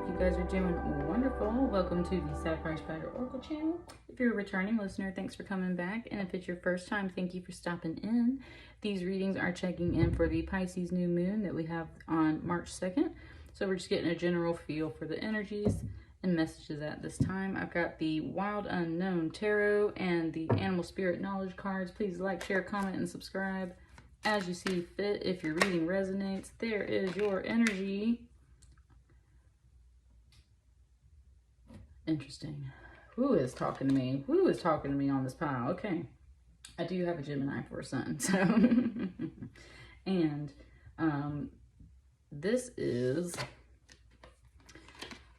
you guys are doing wonderful. Welcome to the Sapphire Spider Oracle channel. If you're a returning listener, thanks for coming back. And if it's your first time, thank you for stopping in. These readings are checking in for the Pisces new moon that we have on March 2nd. So we're just getting a general feel for the energies and messages at this time. I've got the Wild Unknown Tarot and the Animal Spirit Knowledge cards. Please like, share, comment, and subscribe as you see fit. If your reading resonates, there is your energy. Interesting. Who is talking to me? Who is talking to me on this pile? Okay. I do have a Gemini for a sun. So, and this is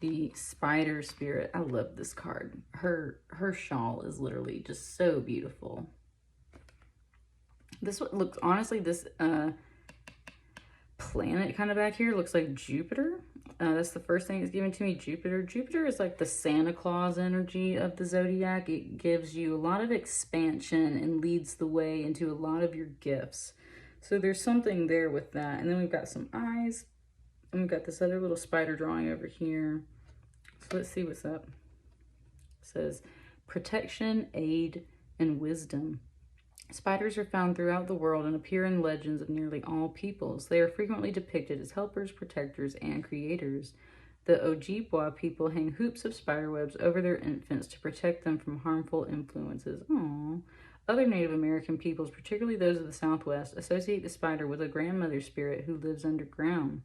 the Spider Spirit. I love this card. Her shawl is literally just so beautiful. This one looks, honestly, this planet kind of back here looks like Jupiter. That's the first thing that's given to me, Jupiter. Jupiter is like the Santa Claus energy of the zodiac. It gives you a lot of expansion and leads the way into a lot of your gifts. So there's something there with that. And then we've got some eyes. And we've got this other little spider drawing over here. So let's see what's up. It says, protection, aid, and wisdom. Spiders are found throughout the world and appear in legends of nearly all peoples. They are frequently depicted as helpers, protectors, and creators. The Ojibwa people hang hoops of spiderwebs over their infants to protect them from harmful influences. Aww. Other Native American peoples, particularly those of the Southwest, associate the spider with a grandmother spirit who lives underground.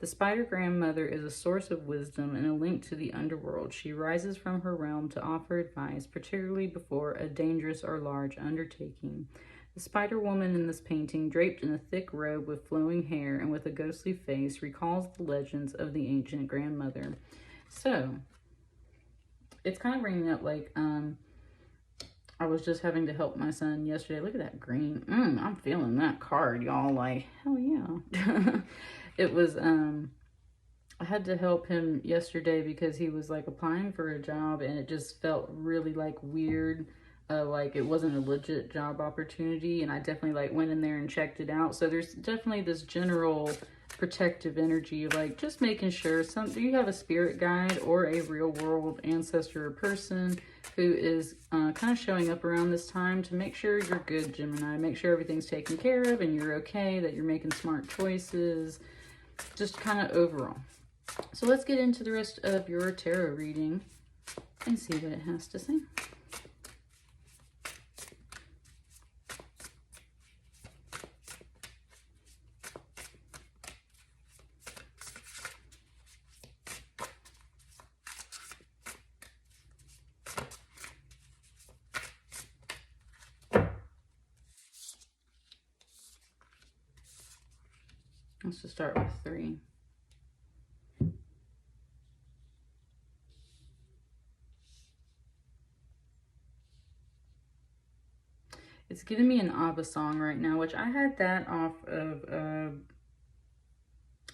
The spider grandmother is a source of wisdom and a link to the underworld. She rises from her realm to offer advice, particularly before a dangerous or large undertaking. The spider woman in this painting, draped in a thick robe with flowing hair and with a ghostly face, recalls the legends of the ancient grandmother. So, it's kind of bringing up like, I was just having to help my son yesterday. Look at that green. I'm feeling that card, y'all. Like, hell yeah. It was, I had to help him yesterday because he was like applying for a job and it just felt really like weird. Like it wasn't a legit job opportunity, and I definitely like went in there and checked it out. So there's definitely this general protective energy of like just making sure you have a spirit guide or a real world ancestor or person who is kind of showing up around this time to make sure you're good, Gemini. Make sure everything's taken care of and you're okay, that you're making smart choices, just kind of overall. So let's get into the rest of your tarot reading and see what it has to say. Let's just start with 3. It's giving me an ABBA song right now, which I had that off of, I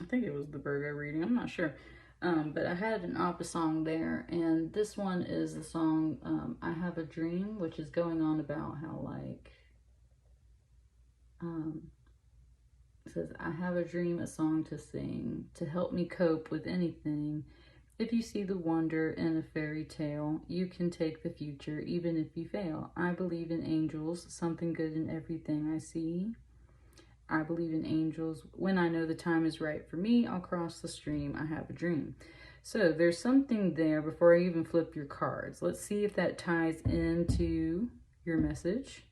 think it was the Virgo reading, I'm not sure. But I had an ABBA song there, and this one is the song, I Have a Dream, which is going on about how like, it says, I have a dream, a song to sing, to help me cope with anything. If you see the wonder in a fairy tale, you can take the future, even if you fail. I believe in angels, something good in everything I see. I believe in angels. When I know the time is right for me, I'll cross the stream. I have a dream. So there's something there before I even flip your cards. Let's see if that ties into your message.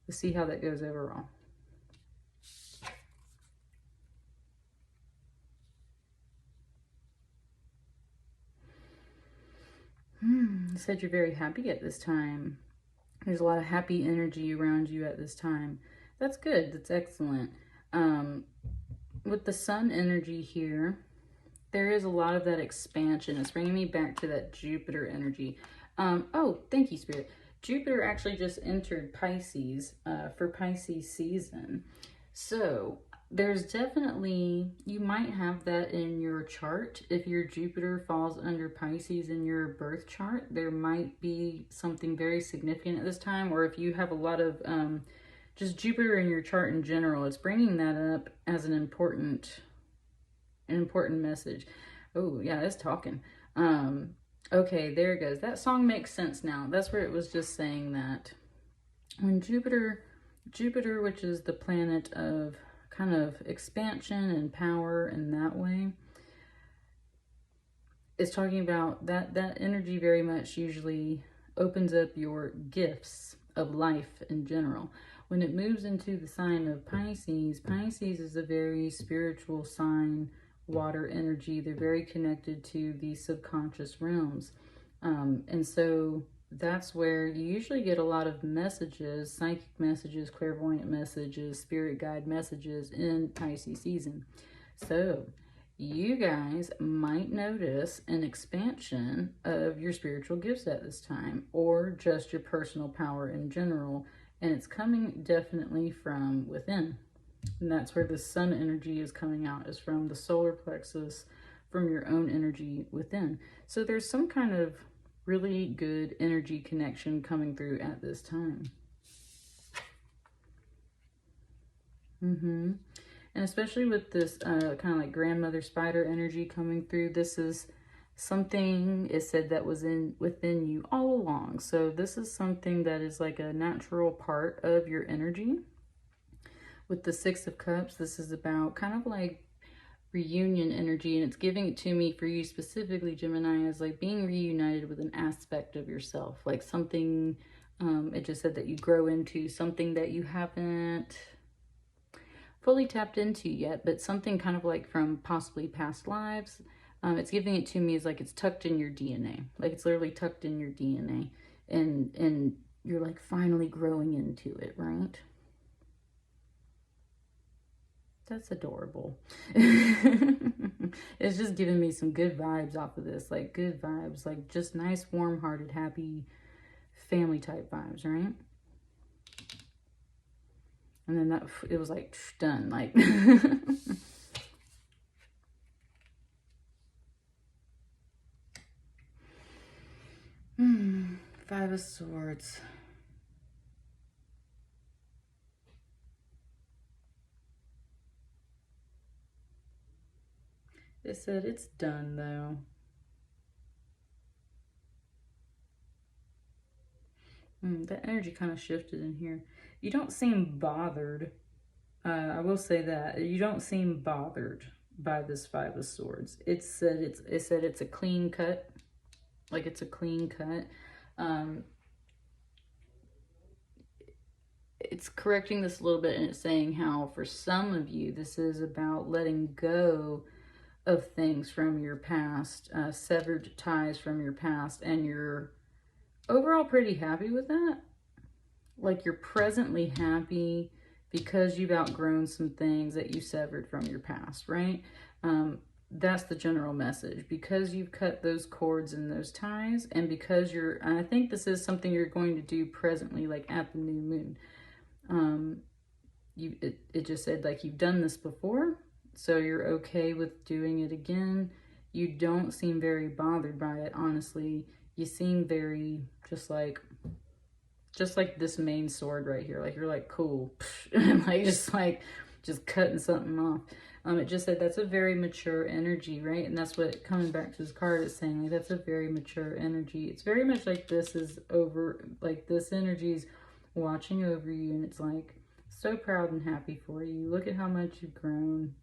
Let's see how that goes overall. You said you're very happy at this time. There's a lot of happy energy around you at this time. That's good. That's excellent. With the sun energy here, there is a lot of that expansion. It's bringing me back to that Jupiter energy. Oh, thank you, Spirit. Jupiter actually just entered Pisces for Pisces season. So there's definitely, you might have that in your chart. If your Jupiter falls under Pisces in your birth chart, there might be something very significant at this time. Or if you have a lot of just Jupiter in your chart in general, it's bringing that up as an important message. Oh, yeah, it's talking. Okay, there it goes. That song makes sense now. That's where it was just saying that when Jupiter, which is the planet of kind of expansion and power in that way, is talking about that energy very much usually opens up your gifts of life in general. When it moves into the sign of Pisces, Pisces is a very spiritual sign, water energy. They're very connected to the subconscious realms. And so that's where you usually get a lot of messages, psychic messages, clairvoyant messages, spirit guide messages in Pisces season. So you guys might notice an expansion of your spiritual gifts at this time, or just your personal power in general, and it's coming definitely from within. And that's where the sun energy is coming out, is from the solar plexus, from your own energy within. So there's some kind of really good energy connection coming through at this time. And especially with this kind of like grandmother spider energy coming through, this is something, it said, that was within you all along. So this is something that is like a natural part of your energy. With the Six of Cups, this is about kind of like reunion energy, and it's giving it to me for you specifically, Gemini, as like being reunited with an aspect of yourself, like something, it just said that you grow into something that you haven't fully tapped into yet, but something kind of like from possibly past lives. It's giving it to me as like it's tucked in your DNA, like it's literally tucked in your DNA, and you're like finally growing into it, right? That's adorable. It's just giving me some good vibes off of this, like good vibes, like just nice, warm-hearted, happy family type vibes, right? And then that, it was like done, like Five of Swords. It said it's done though. That energy kind of shifted in here. You don't seem bothered. I will say that you don't seem bothered by this Five of Swords. It said it's a clean cut, like it's a clean cut. It's correcting this a little bit, and it's saying how for some of you this is about letting go of things from your past, severed ties from your past, and you're overall pretty happy with that. Like you're presently happy because you've outgrown some things that you severed from your past, right? That's the general message. Because you've cut those cords and those ties, and because and I think this is something you're going to do presently, like at the new moon. It just said like you've done this before, so you're okay with doing it again. You don't seem very bothered by it, honestly. You seem very just like this main sword right here. Like you're like, cool. And like just cutting something off. It just said that's a very mature energy, right? And that's what, coming back to this card, is saying like that's a very mature energy. It's very much like this is over, like this energy's watching over you, and it's like so proud and happy for you. Look at how much you've grown,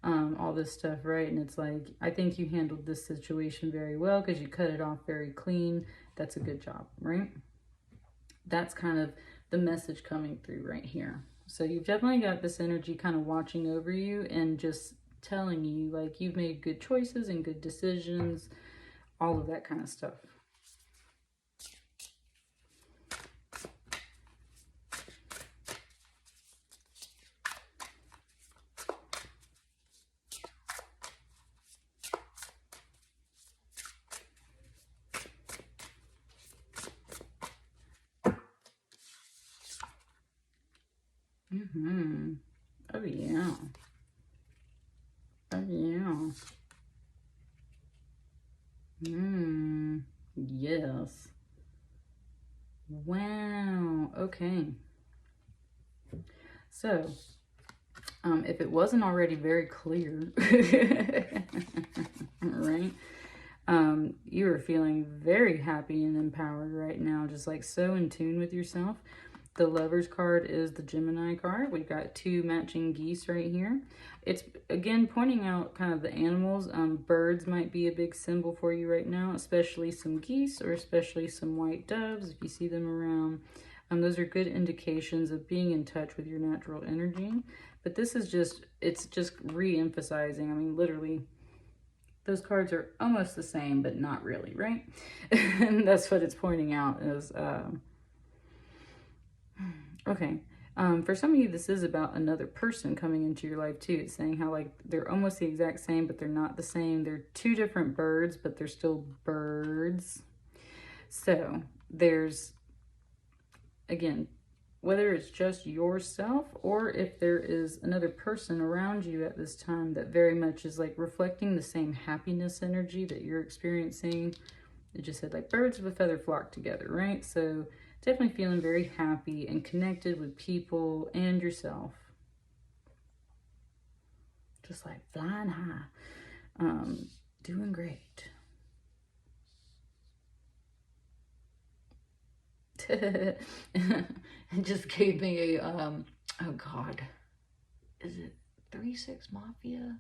all this stuff, right? And it's like, I think you handled this situation very well because you cut it off very clean. That's a good job, right? That's kind of the message coming through right here. So you've definitely got this energy kind of watching over you and just telling you like you've made good choices and good decisions, all of that kind of stuff. Oh yeah. Oh yeah. Yes. Wow. Okay. So If it wasn't already very clear, right? You are feeling very happy and empowered right now, just like so in tune with yourself. The Lover's card is the Gemini card. We've got 2 matching geese right here. It's, again, pointing out kind of the animals. Birds might be a big symbol for you right now, especially some geese or especially some white doves if you see them around. Those are good indications of being in touch with your natural energy. But this is just, it's just re-emphasizing. I mean, literally, those cards are almost the same, but not really, right? And that's what it's pointing out is, okay. For some of you, this is about another person coming into your life too. It's saying how like they're almost the exact same, but they're not the same. They're 2 different birds, but they're still birds. So there's, again, whether it's just yourself or if there is another person around you at this time that very much is like reflecting the same happiness energy that you're experiencing. It just said like birds of a feather flock together, right? So definitely feeling very happy and connected with people and yourself. Just like flying high. Doing great. It just gave me a, oh God. Is it 3-6 Mafia?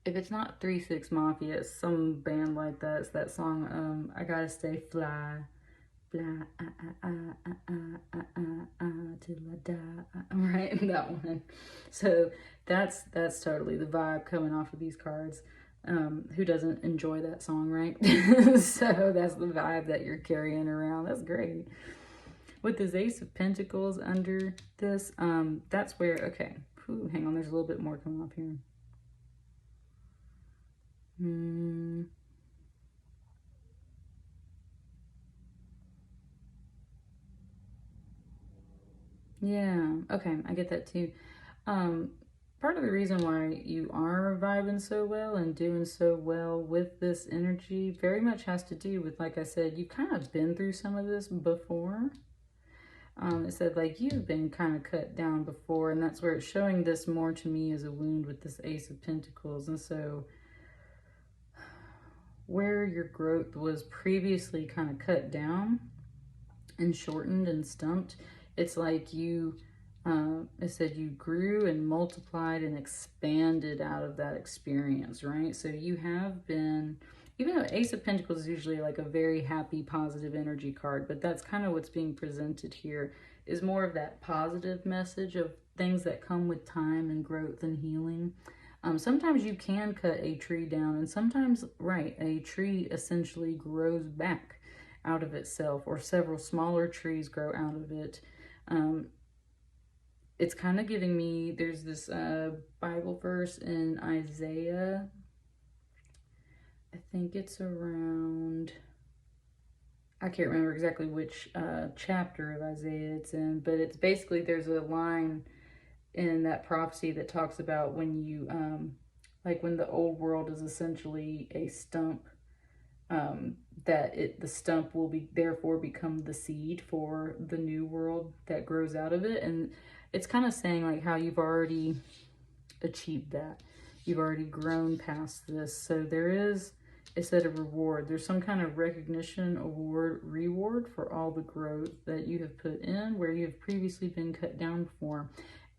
If it's not 3-6 Mafia, it's some band like that. It's that song, I Gotta Stay Fly. Fly, till I die. Right, that one. So that's totally the vibe coming off of these cards. Who doesn't enjoy that song, right? So that's the vibe that you're carrying around. That's great. With this Ace of Pentacles under this, that's where, okay. Ooh, hang on, there's a little bit more coming off here. Yeah, okay, I get that too. Part of the reason why you are vibing so well and doing so well with this energy very much has to do with, like I said, you've kind of been through some of this before. It said like you've been kind of cut down before, and that's where it's showing this more to me as a wound with this Ace of Pentacles. And so where your growth was previously kind of cut down and shortened and stumped, it's like you, it said you grew and multiplied and expanded out of that experience, right? So you have been, even though Ace of Pentacles is usually like a very happy, positive energy card, but that's kind of what's being presented here, is more of that positive message of things that come with time and growth and healing. Sometimes you can cut a tree down, and sometimes, right, a tree essentially grows back out of itself, or several smaller trees grow out of it. It's kind of giving me, there's this Bible verse in Isaiah. I think it's around, I can't remember exactly which chapter of Isaiah it's in, but it's basically, there's a line in that prophecy that talks about when you, like when the old world is essentially a stump, that the stump will be therefore become the seed for the new world that grows out of it. And it's kind of saying like how you've already achieved that. You've already grown past this. So there is, it said, a reward. There's some kind of recognition, award, reward for all the growth that you have put in where you have previously been cut down before.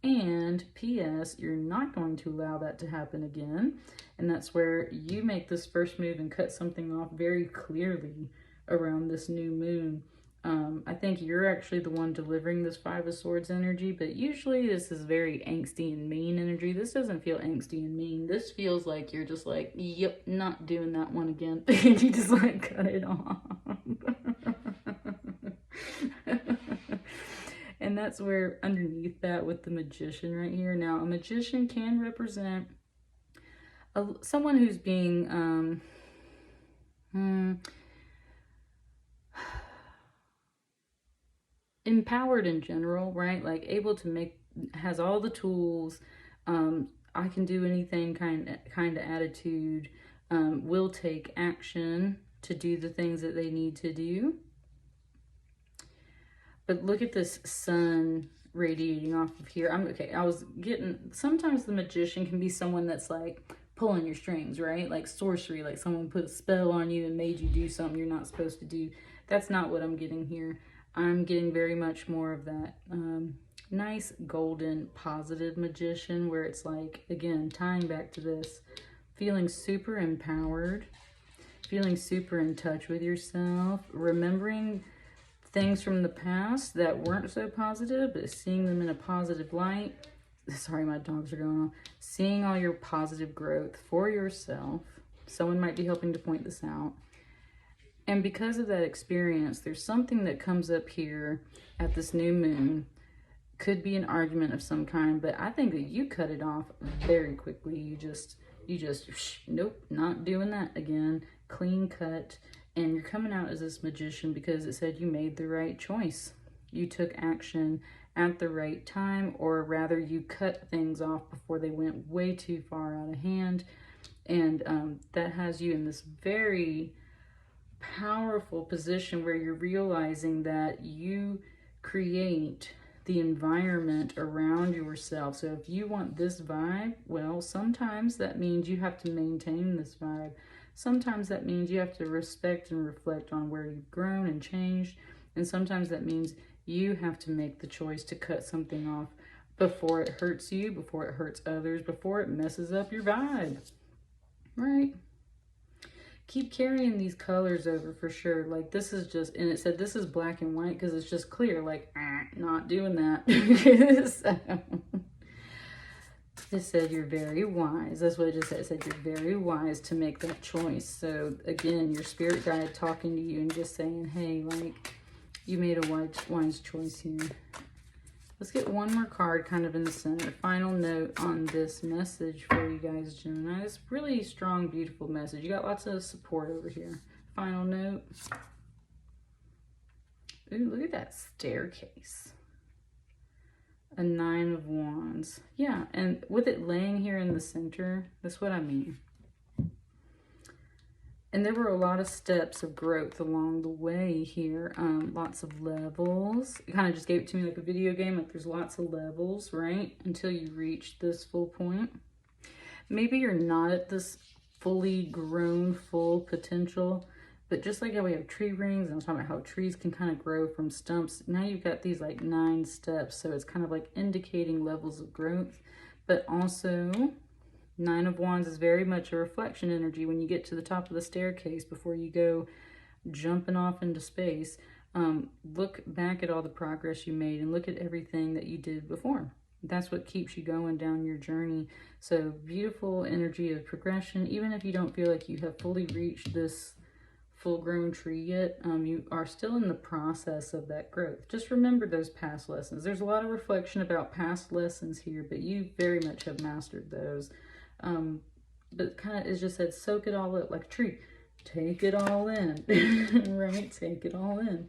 And P.S., you're not going to allow that to happen again. And that's where you make this first move and cut something off very clearly around this new moon. I think you're actually the one delivering this Five of Swords energy, but usually this is very angsty and mean energy. This doesn't feel angsty and mean. This feels like you're just like, yep, not doing that one again. And you just like cut it off. And that's where underneath that with the Magician right here. Now, a Magician can represent someone who's being empowered in general, right? Like able to make, has all the tools, I can do anything kind of attitude, will take action to do the things that they need to do. But look at this sun radiating off of here. Okay, I was getting, sometimes the magician can be someone that's like pulling your strings, right? Like sorcery, like someone put a spell on you and made you do something you're not supposed to do. That's not what I'm getting here. I'm getting very much more of that nice golden positive magician, where it's like, again, tying back to this, feeling super empowered, feeling super in touch with yourself, remembering things from the past that weren't so positive, but seeing them in a positive light. Sorry, my dogs are going on. Seeing all your positive growth for yourself. Someone might be helping to point this out. And because of that experience, there's something that comes up here at this new moon. Could be an argument of some kind, but I think that you cut it off very quickly. You just, nope, not doing that again. Clean cut. And you're coming out as this magician because it said you made the right choice. You took action at the right time, or rather you cut things off before they went way too far out of hand. And that has you in this very powerful position where you're realizing that you create the environment around yourself. So if you want this vibe, well, sometimes that means you have to maintain this vibe. Sometimes that means you have to respect and reflect on where you've grown and changed. And sometimes that means you have to make the choice to cut something off before it hurts you, before it hurts others, before it messes up your vibe. Right? Keep carrying these colors over for sure. Like this is just, and it said this is black and white because it's just clear. Like, not doing that. So, it said you're very wise. That's what it just said. It said you're very wise to make that choice. So again, your spirit guide talking to you and just saying, hey, like, you made a wise choice here. Let's get one more card kind of in the center. Final note on this message for you guys, Gemini. It's really strong, beautiful message. You got lots of support over here. Final note. Ooh, look at that staircase. A 9 of Wands. Yeah, and with it laying here in the center, that's what I mean. And there were a lot of steps of growth along the way here. Lots of levels. It kind of just gave it to me like a video game. Like there's lots of levels, right? Until you reach this full point. Maybe you're not at this fully grown, full potential. But just like how we have tree rings, and I was talking about how trees can kind of grow from stumps. Now you've got these like 9 steps. So it's kind of like indicating levels of growth. But also, 9 of Wands is very much a reflection energy when you get to the top of the staircase before you go jumping off into space. Look back at all the progress you made and look at everything that you did before. That's what keeps you going down your journey. So beautiful energy of progression. Even if you don't feel like you have fully reached this full-grown tree yet, you are still in the process of that growth. Just remember those past lessons. There's a lot of reflection about past lessons here, but you very much have mastered those. But kind of, it just said, soak it all up like a tree. Take it all in, right? Take it all in.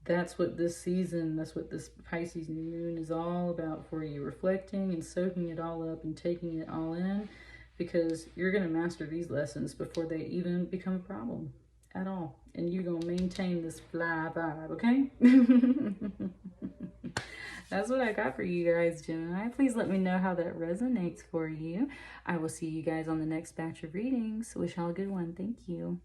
That's what this season, that's what this Pisces new moon is all about for you. Reflecting and soaking it all up and taking it all in, because you're going to master these lessons before they even become a problem at all. And you're going to maintain this fly vibe, okay? That's what I got for you guys, Gemini. Please let me know how that resonates for you. I will see you guys on the next batch of readings. Wish y'all a good one. Thank you.